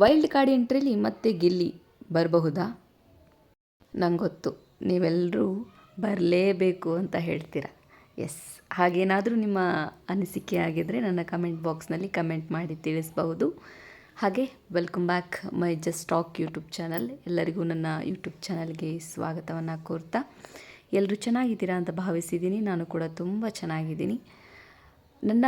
Wild card ಎಂಟ್ರಿಲಿ ಮತ್ತೆ ಗಿಲ್ಲಿ ಬರಬಹುದಾ? ನಂಗೆ ಗೊತ್ತು, ನೀವೆಲ್ಲರೂ ಬರಲೇಬೇಕು ಅಂತ ಹೇಳ್ತೀರ. ಎಸ್, ಹಾಗೇನಾದರೂ ನಿಮ್ಮ ಅನಿಸಿಕೆ ಆಗಿದ್ದರೆ ನನ್ನ ಕಮೆಂಟ್ ಬಾಕ್ಸ್ನಲ್ಲಿ ಕಮೆಂಟ್ ಮಾಡಿ ತಿಳಿಸಬಹುದು. ಹಾಗೆ welcome back my just talk YouTube channel. ಎಲ್ಲರಿಗೂ ನನ್ನ ಯೂಟ್ಯೂಬ್ ಚಾನಲ್ಗೆ ಸ್ವಾಗತವನ್ನು ಕೋರ್ತಾ, ಎಲ್ಲರೂ ಚೆನ್ನಾಗಿದ್ದೀರಾ ಅಂತ ಭಾವಿಸಿದ್ದೀನಿ. ನಾನು ಕೂಡ ತುಂಬ ಚೆನ್ನಾಗಿದ್ದೀನಿ. ನನ್ನ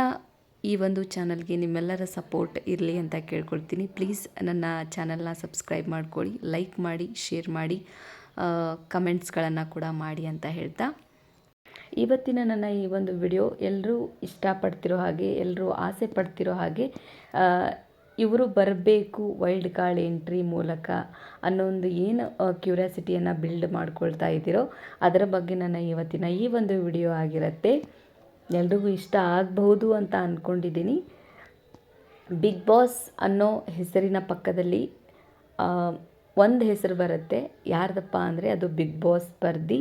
ಈ ಒಂದು ಚಾನಲ್ಗೆ ನಿಮ್ಮೆಲ್ಲರ ಸಪೋರ್ಟ್ ಇರಲಿ ಅಂತ ಕೇಳ್ಕೊಳ್ತೀನಿ. ಪ್ಲೀಸ್ ನನ್ನ ಚಾನಲ್ನ ಸಬ್ಸ್ಕ್ರೈಬ್ ಮಾಡ್ಕೊಳ್ಳಿ, ಲೈಕ್ ಮಾಡಿ, ಶೇರ್ ಮಾಡಿ, ಕಮೆಂಟ್ಸ್ಗಳನ್ನು ಕೂಡ ಮಾಡಿ ಅಂತ ಹೇಳ್ತಾ, ಇವತ್ತಿನ ನನ್ನ ಈ ಒಂದು ವಿಡಿಯೋ ಎಲ್ಲರೂ ಇಷ್ಟಪಡ್ತಿರೋ ಹಾಗೆ, ಎಲ್ಲರೂ ಆಸೆ ಪಡ್ತಿರೋ ಹಾಗೆ ಇವರು ಬರಬೇಕು ವೈಲ್ಡ್ ಕಾರ್ಡ್ ಎಂಟ್ರಿ ಮೂಲಕ ಅನ್ನೋ ಒಂದು ಏನು ಕ್ಯೂರಿಯಾಸಿಟಿಯನ್ನು ಬಿಲ್ಡ್ ಮಾಡ್ಕೊಳ್ತಾ ಇದ್ದೀರೋ ಅದರ ಬಗ್ಗೆ ನನ್ನ ಇವತ್ತಿನ ಈ ಒಂದು ವಿಡಿಯೋ ಆಗಿರುತ್ತೆ. ಎಲ್ರಿಗೂ ಇಷ್ಟ ಆಗಬಹುದು ಅಂತ ಅಂದ್ಕೊಂಡಿದ್ದೀನಿ. ಬಿಗ್ ಬಾಸ್ ಅನ್ನೋ ಹೆಸರಿನ ಪಕ್ಕದಲ್ಲಿ ಒಂದು ಹೆಸರು ಬರುತ್ತೆ. ಯಾರ್ದಪ್ಪ ಅಂದರೆ ಅದು ಬಿಗ್ ಬಾಸ್ ಸ್ಪರ್ಧಿ,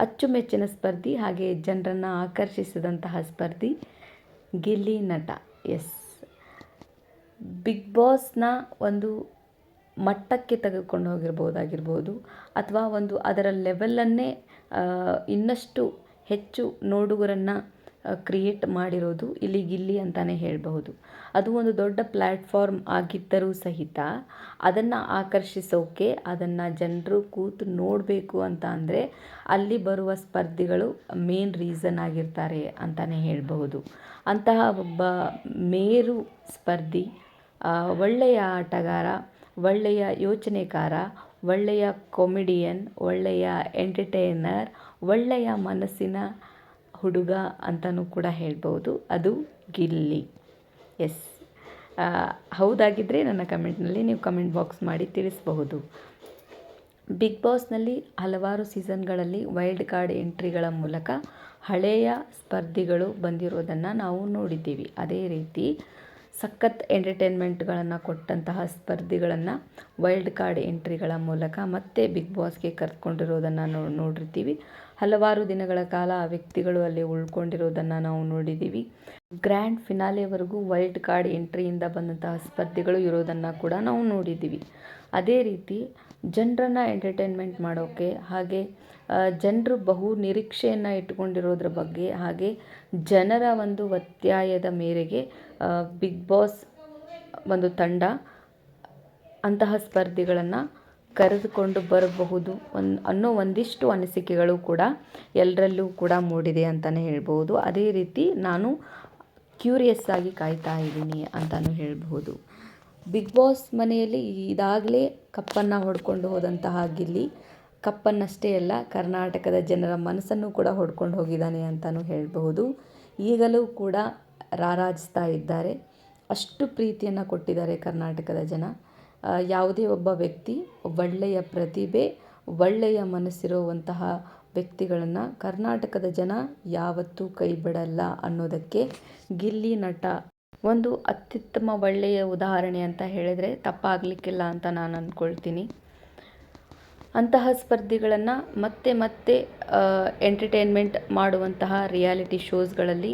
ಅಚ್ಚುಮೆಚ್ಚಿನ ಸ್ಪರ್ಧಿ, ಹಾಗೆ ಜನರನ್ನು ಆಕರ್ಷಿಸಿದಂತಹ ಸ್ಪರ್ಧಿ ಗಿಲ್ಲಿ ನಟ. ಎಸ್, ಬಿಗ್ ಬಾಸ್ನ ಒಂದು ಮಟ್ಟಕ್ಕೆ ತೆಗೆದುಕೊಂಡು ಹೋಗಿರ್ಬೋದಾಗಿರ್ಬೋದು, ಅಥವಾ ಒಂದು ಅದರ ಲೆವೆಲನ್ನೇ ಇನ್ನಷ್ಟು ಹೆಚ್ಚು ನೋಡುಗರನ್ನು ಕ್ರಿಯೇಟ್ ಮಾಡಿರೋದು ಇಲ್ಲಿ ಗಿಲ್ಲಿ ಅಂತಲೇ ಹೇಳಬಹುದು. ಅದು ಒಂದು ದೊಡ್ಡ ಪ್ಲ್ಯಾಟ್ಫಾರ್ಮ್ ಆಗಿದ್ದರೂ ಸಹಿತ ಅದನ್ನು ಆಕರ್ಷಿಸೋಕೆ, ಅದನ್ನು ಜನರು ಕೂತು ನೋಡಬೇಕು ಅಂತ ಅಂದರೆ ಅಲ್ಲಿ ಬರುವ ಸ್ಪರ್ಧಿಗಳು ಮೇನ್ ರೀಸನ್ ಆಗಿರ್ತಾರೆ ಅಂತಲೇ ಹೇಳಬಹುದು. ಅಂತಹ ಒಬ್ಬ ಮೇರು ಸ್ಪರ್ಧಿ, ಒಳ್ಳೆಯ ಆಟಗಾರ, ಒಳ್ಳೆಯ ಯೋಚನೆಕಾರ, ಒಳ್ಳೆಯ ಕಾಮಿಡಿಯನ್, ಒಳ್ಳೆಯ ಎಂಟರ್ಟೈನರ್, ಒಳ್ಳೆಯ ಮನಸ್ಸಿನ ಹುಡುಗ ಅಂತಲೂ ಕೂಡ ಹೇಳ್ಬೋದು, ಅದು ಗಿಲ್ಲಿ. ಎಸ್, ಹೌದಾಗಿದ್ದರೆ ನನ್ನ ಕಮೆಂಟ್ನಲ್ಲಿ ನೀವು ಕಮೆಂಟ್ ಬಾಕ್ಸ್ ಮಾಡಿ ತಿಳಿಸಬಹುದು. ಬಿಗ್ ಬಾಸ್ನಲ್ಲಿ ಹಲವಾರು ಸೀಸನ್ಗಳಲ್ಲಿ ವೈಲ್ಡ್ ಕಾರ್ಡ್ ಎಂಟ್ರಿಗಳ ಮೂಲಕ ಹಳೆಯ ಸ್ಪರ್ಧಿಗಳು ಬಂದಿರೋದನ್ನು ನಾವು ನೋಡಿದ್ದೀವಿ. ಅದೇ ರೀತಿ ಸಖತ್ ಎಂಟರ್ಟೈನ್ಮೆಂಟ್ಗಳನ್ನು ಕೊಟ್ಟಂತಹ ಸ್ಪರ್ಧಿಗಳನ್ನು ವೈಲ್ಡ್ ಕಾರ್ಡ್ ಎಂಟ್ರಿಗಳ ಮೂಲಕ ಮತ್ತೆ ಬಿಗ್ ಬಾಸ್ಗೆ ಕರೆದುಕೊಂಡಿರೋದನ್ನು ನೋಡಿರ್ತೀವಿ. ಹಲವಾರು ದಿನಗಳ ಕಾಲ ಆ ವ್ಯಕ್ತಿಗಳು ಅಲ್ಲಿ ಉಳ್ಕೊಂಡಿರೋದನ್ನು ನಾವು ನೋಡಿದ್ದೀವಿ. ಗ್ರ್ಯಾಂಡ್ ಫಿನಾಲೆವರೆಗೂ ವೈಲ್ಡ್ ಕಾರ್ಡ್ ಎಂಟ್ರಿಯಿಂದ ಬಂದಂತಹ ಸ್ಪರ್ಧಿಗಳು ಇರೋದನ್ನು ಕೂಡ ನಾವು ನೋಡಿದ್ದೀವಿ. ಅದೇ ರೀತಿ ಜನರನ್ನು ಎಂಟರ್ಟೈನ್ಮೆಂಟ್ ಮಾಡೋಕ್ಕೆ, ಹಾಗೆ ಜನರು ಬಹು ನಿರೀಕ್ಷೆಯನ್ನು ಇಟ್ಟುಕೊಂಡಿರೋದ್ರ ಬಗ್ಗೆ, ಹಾಗೆ ಜನರ ಒಂದು ಒತ್ತಾಯದ ಮೇರೆಗೆ ಬಿಗ್ ಬಾಸ್ ಒಂದು ತಂಡ ಅಂತಹ ಸ್ಪರ್ಧಿಗಳನ್ನು ಕರೆದುಕೊಂಡು ಬರಬಹುದು ಅನ್ನೋ ಒಂದಿಷ್ಟು ಅನಿಸಿಕೆಗಳು ಕೂಡ ಎಲ್ಲರಲ್ಲೂ ಕೂಡ ಮೂಡಿದೆ ಅಂತಲೇ ಹೇಳ್ಬೋದು. ಅದೇ ರೀತಿ ನಾನು ಕ್ಯೂರಿಯಸ್ ಆಗಿ ಕಾಯ್ತಾ ಇದ್ದೀನಿ ಅಂತಲೂ ಹೇಳ್ಬೋದು. ಬಿಗ್ ಬಾಸ್ ಮನೆಯಲ್ಲಿ ಇದಾಗಲೇ ಕಪ್ಪನ್ನು ಹೊಡ್ಕೊಂಡು ಹೋದಂತಹ ಗಿಲ್ಲಿ ಕಪ್ಪನ್ನಷ್ಟೇ ಅಲ್ಲ, ಕರ್ನಾಟಕದ ಜನರ ಮನಸ್ಸನ್ನು ಕೂಡ ಹೊಡ್ಕೊಂಡು ಹೋಗಿದ್ದಾನೆ ಅಂತಲೂ ಹೇಳಬಹುದು. ಈಗಲೂ ಕೂಡ ರಾರಾಜಿಸ್ತಾ ಇದ್ದಾರೆ. ಅಷ್ಟು ಪ್ರೀತಿಯನ್ನು ಕೊಟ್ಟಿದ್ದಾರೆ ಕರ್ನಾಟಕದ ಜನ. ಯಾವುದೇ ಒಬ್ಬ ವ್ಯಕ್ತಿ, ಒಳ್ಳೆಯ ಪ್ರತಿಭೆ, ಒಳ್ಳೆಯ ಮನಸ್ಸಿರುವಂತಹ ವ್ಯಕ್ತಿಗಳನ್ನು ಕರ್ನಾಟಕದ ಜನ ಯಾವತ್ತೂ ಕೈ ಬಿಡಲ್ಲ ಅನ್ನೋದಕ್ಕೆ ಗಿಲ್ಲಿ ನಟ ಒಂದು ಅತ್ಯುತ್ತಮ ಒಳ್ಳೆಯ ಉದಾಹರಣೆ ಅಂತ ಹೇಳಿದರೆ ತಪ್ಪಾಗಲಿಕ್ಕಿಲ್ಲ ಅಂತ ನಾನು ಅಂದ್ಕೊಳ್ತೀನಿ. ಅಂತಹ ಸ್ಪರ್ಧಿಗಳನ್ನು ಮತ್ತೆ ಮತ್ತೆ ಎಂಟರ್ಟೈನ್ಮೆಂಟ್ ಮಾಡುವಂತಹ ರಿಯಾಲಿಟಿ ಶೋಸ್ಗಳಲ್ಲಿ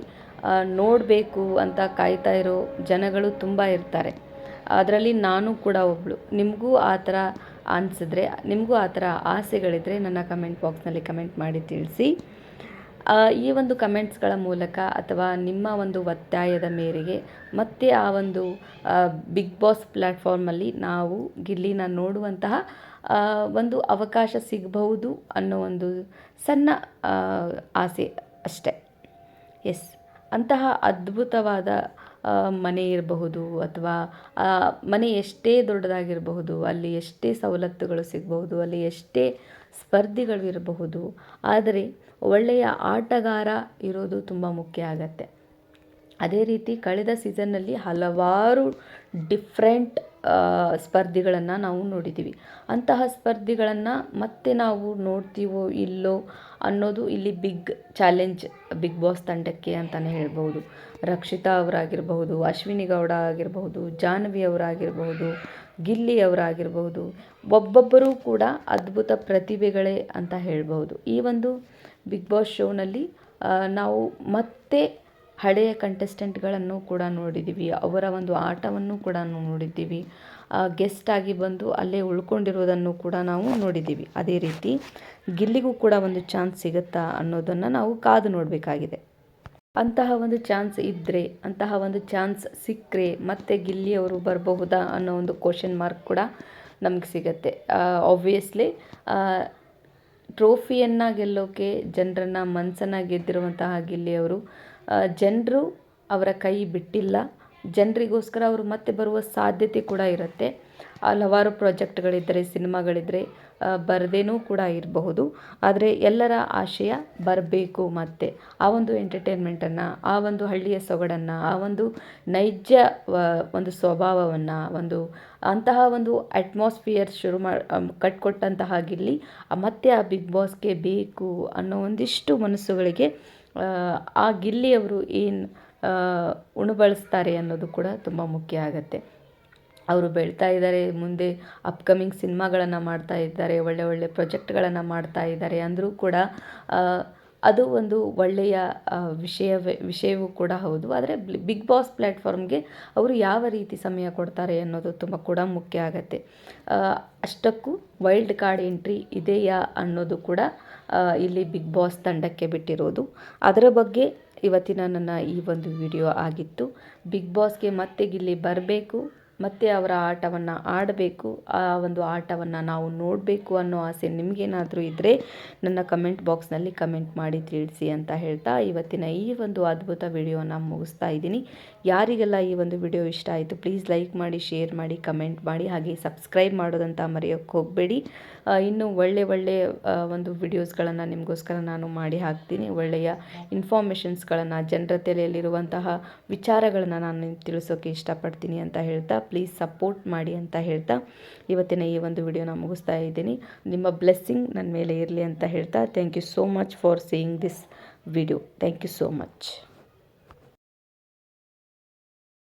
ನೋಡಬೇಕು ಅಂತ ಕಾಯ್ತಾ ಇರೋ ಜನಗಳು ತುಂಬ ಇರ್ತಾರೆ. ಅದರಲ್ಲಿ ನಾನು ಕೂಡ ಒಬ್ಬಳು. ನಿಮಗೂ ಆ ಥರ ಅನಿಸಿದ್ರೆ, ನಿಮಗೂ ಆ ಥರ ಆಸೆಗಳಿದ್ದರೆ ನನ್ನ ಕಮೆಂಟ್ ಬಾಕ್ಸ್ನಲ್ಲಿ ಕಮೆಂಟ್ ಮಾಡಿ ತಿಳಿಸಿ. ಈ ಒಂದು ಕಮೆಂಟ್ಸ್ಗಳ ಮೂಲಕ ಅಥವಾ ನಿಮ್ಮ ಒಂದು ಒತ್ತಾಯದ ಮೇರೆಗೆ ಮತ್ತೆ ಆ ಒಂದು ಬಿಗ್ ಬಾಸ್ ಪ್ಲ್ಯಾಟ್ಫಾರ್ಮಲ್ಲಿ ನಾವು ಗಿಲ್ಲಿನ ನೋಡುವಂತಹ ಒಂದು ಅವಕಾಶ ಸಿಗಬಹುದು ಅನ್ನೋ ಒಂದು ಸಣ್ಣ ಆಸೆ ಅಷ್ಟೆ. ಎಸ್, ಅಂತಹ ಅದ್ಭುತವಾದ ಮನೆ ಇರಬಹುದು, ಅಥವಾ ಮನೆ ಎಷ್ಟೇ ದೊಡ್ಡದಾಗಿರಬಹುದು, ಅಲ್ಲಿ ಎಷ್ಟೇ ಸವಲತ್ತುಗಳು ಸಿಗಬಹುದು, ಅಲ್ಲಿ ಎಷ್ಟೇ ಸ್ಪರ್ಧಿಗಳು ಇರಬಹುದು, ಆದರೆ ಒಳ್ಳೆಯ ಆಟಗಾರ ಇರೋದು ತುಂಬ ಮುಖ್ಯ ಆಗತ್ತೆ. ಅದೇ ರೀತಿ ಕಳೆದ ಸೀಸನ್ನಲ್ಲಿ ಹಲವಾರು ಡಿಫ್ರೆಂಟ್ ಸ್ಪರ್ಧಿಗಳನ್ನು ನಾವು ನೋಡಿದ್ದೀವಿ. ಅಂತಹ ಸ್ಪರ್ಧಿಗಳನ್ನು ಮತ್ತೆ ನಾವು ನೋಡ್ತೀವೋ ಇಲ್ಲೋ ಅನ್ನೋದು ಇಲ್ಲಿ ಬಿಗ್ ಚಾಲೆಂಜ್ ಬಿಗ್ ಬಾಸ್ ತಂಡಕ್ಕೆ ಅಂತಲೇ ಹೇಳ್ಬೋದು. ರಕ್ಷಿತಾ ಅವರಾಗಿರಬಹುದು, ಅಶ್ವಿನಿ ಗೌಡ ಆಗಿರಬಹುದು, ಜಾಹ್ನವಿ ಅವರಾಗಿರಬಹುದು, ಗಿಲ್ಲಿ ಅವರಾಗಿರಬಹುದು, ಒಬ್ಬೊಬ್ಬರೂ ಕೂಡ ಅದ್ಭುತ ಪ್ರತಿಭೆಗಳೇ ಅಂತ ಹೇಳ್ಬೋದು. ಈ ಒಂದು ಬಿಗ್ ಬಾಸ್ ಶೋನಲ್ಲಿ ನಾವು ಮತ್ತೆ ಹಳೆಯ ಕಂಟೆಸ್ಟೆಂಟ್ಗಳನ್ನು ಕೂಡ ನೋಡಿದ್ದೀವಿ, ಅವರ ಒಂದು ಆಟವನ್ನು ಕೂಡ ನೋಡಿದ್ದೀವಿ. ಗೆಸ್ಟ್ ಆಗಿ ಬಂದು ಅಲ್ಲೇ ಉಳ್ಕೊಂಡಿರೋದನ್ನು ಕೂಡ ನಾವು ನೋಡಿದ್ದೀವಿ. ಅದೇ ರೀತಿ ಗಿಲ್ಲಿಗೂ ಕೂಡ ಒಂದು ಚಾನ್ಸ್ ಸಿಗುತ್ತಾ ಅನ್ನೋದನ್ನು ನಾವು ಕಾದು ನೋಡಬೇಕಾಗಿದೆ. ಅಂತಹ ಒಂದು ಚಾನ್ಸ್ ಇದ್ದರೆ, ಅಂತಹ ಒಂದು ಚಾನ್ಸ್ ಸಿಕ್ಕರೆ ಮತ್ತೆ ಗಿಲ್ಲಿಯವರು ಬರಬಹುದಾ ಅನ್ನೋ ಒಂದು ಕ್ವಶನ್ ಮಾರ್ಕ್ ಕೂಡ ನಮಗೆ ಸಿಗತ್ತೆ. ಆಬ್ವಿಯಸ್ಲಿ ಟ್ರೋಫಿಯನ್ನು ಗೆಲ್ಲೋಕೆ ಜನರನ್ನು ಮನಸ್ಸನ್ನು ಗೆದ್ದಿರುವಂತಹ ಗಿಲ್ಲಿಯವರು, ಜನರು ಅವರ ಕೈ ಬಿಟ್ಟಿಲ್ಲ. ಜನರಿಗೋಸ್ಕರ ಅವರು ಮತ್ತೆ ಬರುವ ಸಾಧ್ಯತೆ ಕೂಡ ಇರುತ್ತೆ. ಹಲವಾರು ಪ್ರಾಜೆಕ್ಟ್ಗಳಿದ್ದರೆ, ಸಿನಿಮಾಗಳಿದ್ದರೆ ಬರದೇನೂ ಕೂಡ ಇರಬಹುದು. ಆದರೆ ಎಲ್ಲರ ಆಶಯ ಬರಬೇಕು ಮತ್ತೆ ಆ ಒಂದು ಎಂಟರ್ಟೈನ್ಮೆಂಟನ್ನು, ಆ ಒಂದು ಹಳ್ಳಿಯ ಸೊಗಡನ್ನು, ಆ ಒಂದು ನೈಜ ಒಂದು ಸ್ವಭಾವವನ್ನು, ಅಂತಹ ಒಂದು ಅಟ್ಮಾಸ್ಫಿಯರ್ ಕಟ್ಕೊಟ್ಟಂತಹ ಗಿಲ್ಲಿ ಮತ್ತೆ ಆ ಬಿಗ್ ಬಾಸ್ಗೆ ಬೇಕು ಅನ್ನೋ ಒಂದಿಷ್ಟು ಮನಸ್ಸುಗಳಿಗೆ ಆ ಗಿಲ್ಲಿಯವರು ಏನು ಉಣಬಳಿಸ್ತಾರೆ ಅನ್ನೋದು ಕೂಡ ತುಂಬ ಮುಖ್ಯ ಆಗುತ್ತೆ. ಅವರು ಬೆಳೀತಾ ಇದ್ದಾರೆ, ಮುಂದೆ ಅಪ್ಕಮಿಂಗ್ ಸಿನಿಮಾಗಳನ್ನು ಮಾಡ್ತಾ ಇದ್ದಾರೆ, ಒಳ್ಳೆ ಪ್ರಾಜೆಕ್ಟ್ಗಳನ್ನು ಮಾಡ್ತಾ ಇದ್ದಾರೆ ಅಂದರೂ ಕೂಡ ಅದು ಒಂದು ಒಳ್ಳೆಯ ವಿಷಯವೂ ಕೂಡ ಹೌದು. ಆದರೆ ಬಿಗ್ ಬಾಸ್ ಪ್ಲ್ಯಾಟ್ಫಾರ್ಮ್ಗೆ ಅವರು ಯಾವ ರೀತಿ ಸಮಯ ಕೊಡ್ತಾರೆ ಅನ್ನೋದು ತುಂಬ ಕೂಡ ಮುಖ್ಯ ಆಗುತ್ತೆ. ಅಷ್ಟಕ್ಕೂ ವೈಲ್ಡ್ ಕಾರ್ಡ್ ಎಂಟ್ರಿ ಇದೆಯಾ ಅನ್ನೋದು ಕೂಡ ಇಲ್ಲಿ ಬಿಗ್ ಬಾಸ್ ತಂಡಕ್ಕೆ ಬಿಟ್ಟಿರೋದು. ಅದರ ಬಗ್ಗೆ ಇವತ್ತಿನ ನನ್ನ ಈ ಒಂದು ವಿಡಿಯೋ ಆಗಿತ್ತು. ಬಿಗ್ ಬಾಸ್ಗೆ ಮತ್ತೆ ಗಿಲ್ಲಿ ಬರಬೇಕು, ಮತ್ತು ಅವರ ಆಟವನ್ನು ಆಡಬೇಕು, ಆ ಒಂದು ಆಟವನ್ನು ನಾವು ನೋಡಬೇಕು ಅನ್ನೋ ಆಸೆ ನಿಮಗೇನಾದರೂ ಇದ್ದರೆ ನನ್ನ ಕಮೆಂಟ್ ಬಾಕ್ಸ್ನಲ್ಲಿ ಕಮೆಂಟ್ ಮಾಡಿ ತಿಳಿಸಿ ಅಂತ ಹೇಳ್ತಾ ಇವತ್ತಿನ ಈ ಒಂದು ಅದ್ಭುತ ವಿಡಿಯೋನ ಮುಗಿಸ್ತಾ ಇದ್ದೀನಿ. ಯಾರಿಗೆಲ್ಲ ಈ ಒಂದು ವಿಡಿಯೋ ಇಷ್ಟ ಆಯಿತು ಪ್ಲೀಸ್ ಲೈಕ್ ಮಾಡಿ, ಶೇರ್ ಮಾಡಿ, ಕಮೆಂಟ್ ಮಾಡಿ, ಹಾಗೆ ಸಬ್ಸ್ಕ್ರೈಬ್ ಮಾಡೋದಂತ ಮರೆಯೋಕ್ಕೆ ಹೋಗಬೇಡಿ. ಇನ್ನೂ ಒಳ್ಳೆಯ ಒಂದು ವಿಡಿಯೋಸ್ಗಳನ್ನು ನಿಮಗೋಸ್ಕರ ನಾನು ಮಾಡಿ ಹಾಕ್ತೀನಿ. ಒಳ್ಳೆಯ ಇನ್ಫಾರ್ಮೇಷನ್ಸ್ಗಳನ್ನು, ಜನರ ತಲೆಯಲ್ಲಿರುವಂತಹ ವಿಚಾರಗಳನ್ನು ನಾನು ತಿಳಿಸೋಕ್ಕೆ ಇಷ್ಟಪಡ್ತೀನಿ ಅಂತ ಹೇಳ್ತಾ ಪ್ಲೀಸ್ ಸಪೋರ್ಟ್ ಮಾಡಿ ಅಂತ ಹೇಳ್ತಾ ಇವತ್ತಿನ ಈ ಒಂದು ವಿಡಿಯೋನ ಮುಗಿಸ್ತಾ ಇದ್ದೀನಿ. ನಿಮ್ಮ ಬ್ಲೆಸ್ಸಿಂಗ್ ನನ್ನ ಮೇಲೆ ಇರಲಿ ಅಂತ ಹೇಳ್ತಾ thank you so much for seeing this video. Thank you so much.